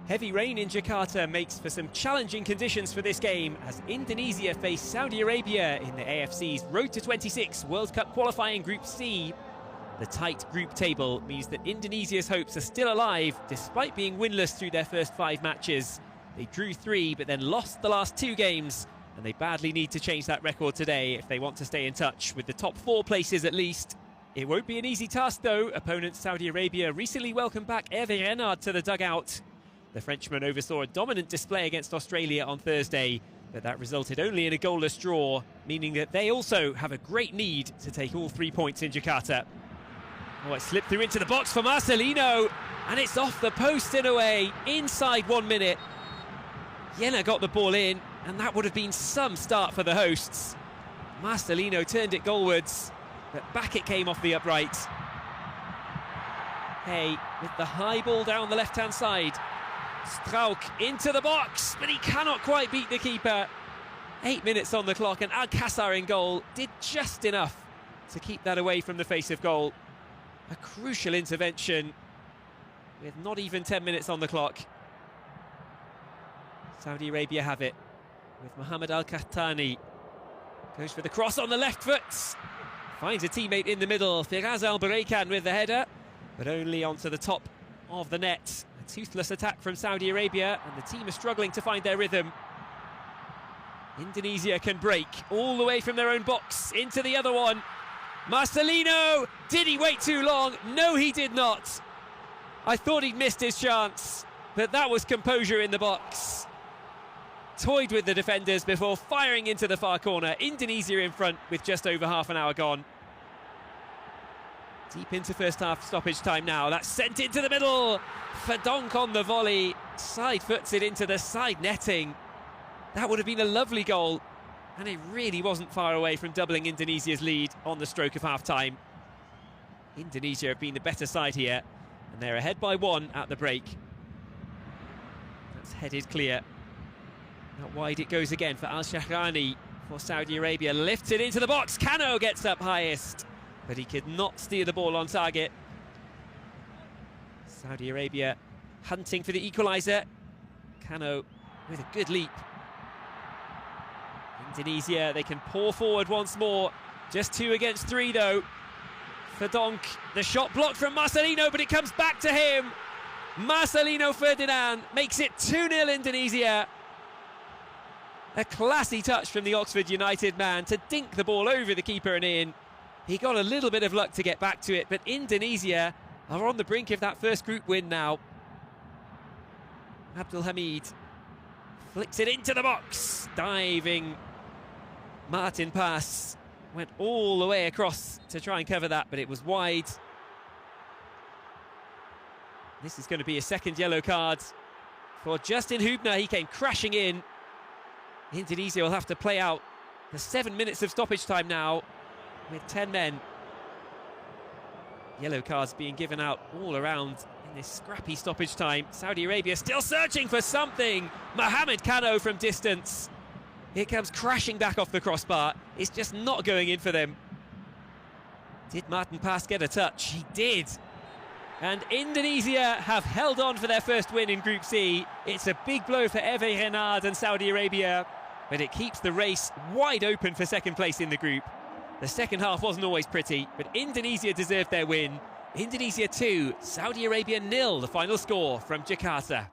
Heavy rain in Jakarta makes for some challenging conditions for this game as Indonesia face Saudi Arabia in the AFC's Road to 26 World Cup qualifying Group C. The tight group table means that Indonesia's hopes are still alive despite being winless through their first 5 matches. They drew 3 but then lost the last 2 games, and they badly need to change that record today if they want to stay in touch with the top 4 places at least. It won't be an easy task though. Opponent Saudi Arabia recently welcomed back Hervé Renard to the dugout. The Frenchman oversaw a dominant display against Australia on Thursday, but that resulted only in a goalless draw, meaning that they also have a great need to take all 3 points in Jakarta. Oh, it slipped through into the box for Marcelino, and it's off the post and away, inside 1 minute. Gila got the ball in, and that would have been some start for the hosts. Marcelino turned it goalwards, but back it came off the upright. Hey, with the high ball down the left-hand side. Struijk into the box, but he cannot quite beat the keeper. 8 minutes on the clock, and Alcázar in goal did just enough to keep that away from the face of goal. A crucial intervention with not even 10 minutes on the clock. Saudi Arabia have it with Mohamed Al-Qahtani. Goes for the cross on the left foot. Finds a teammate in the middle. Firaz Al-Bareikan with the header, but only onto the top of the net. A toothless attack from Saudi Arabia, and the team are struggling to find their rhythm. Indonesia can break all the way from their own box into the other one. Marcelino! Did he wait too long? No, he did not. I thought he'd missed his chance, but that was composure in the box. Toyed with the defenders before firing into the far corner. Indonesia in front with just over half an hour gone. Deep into first half stoppage time now. That's sent into the middle. Verdonk on the volley. Side foots it into the side netting. That would have been a lovely goal, and it really wasn't far away from doubling Indonesia's lead on the stroke of half-time. Indonesia have been the better side here, and they're ahead by 1 at the break. That's headed clear. Out wide it goes again for Al-Shahrani for Saudi Arabia. Lifts it into the box. Kano gets up highest, but he could not steer the ball on target. Saudi Arabia hunting for the equaliser. Kano with a good leap. Indonesia, they can pour forward once more. Just 2 against 3 though. Verdonk, the shot blocked from Marcelino, but it comes back to him. Marcelino Ferdinand makes it 2-0 Indonesia. A classy touch from the Oxford United man to dink the ball over the keeper and in. He got a little bit of luck to get back to it, but Indonesia are on the brink of that first group win now. Abdul Hamid flicks it into the box. Diving Martin pass. Went all the way across to try and cover that, but it was wide. This is going to be a second yellow card for Justin Hübner. He came crashing in. Indonesia will have to play out the 7 minutes of stoppage time now with 10 men. Yellow cards being given out all around in this scrappy stoppage time. Saudi Arabia still searching for something. Mohamed Kano from distance. Here comes crashing back off the crossbar. It's just not going in for them. Did Martin Pass get a touch? He did. And Indonesia have held on for their first win in Group C. It's a big blow for Hervé Renard and Saudi Arabia, but it keeps the race wide open for second place in the group. The second half wasn't always pretty, but Indonesia deserved their win. Indonesia 2, Saudi Arabia 0, the final score from Jakarta.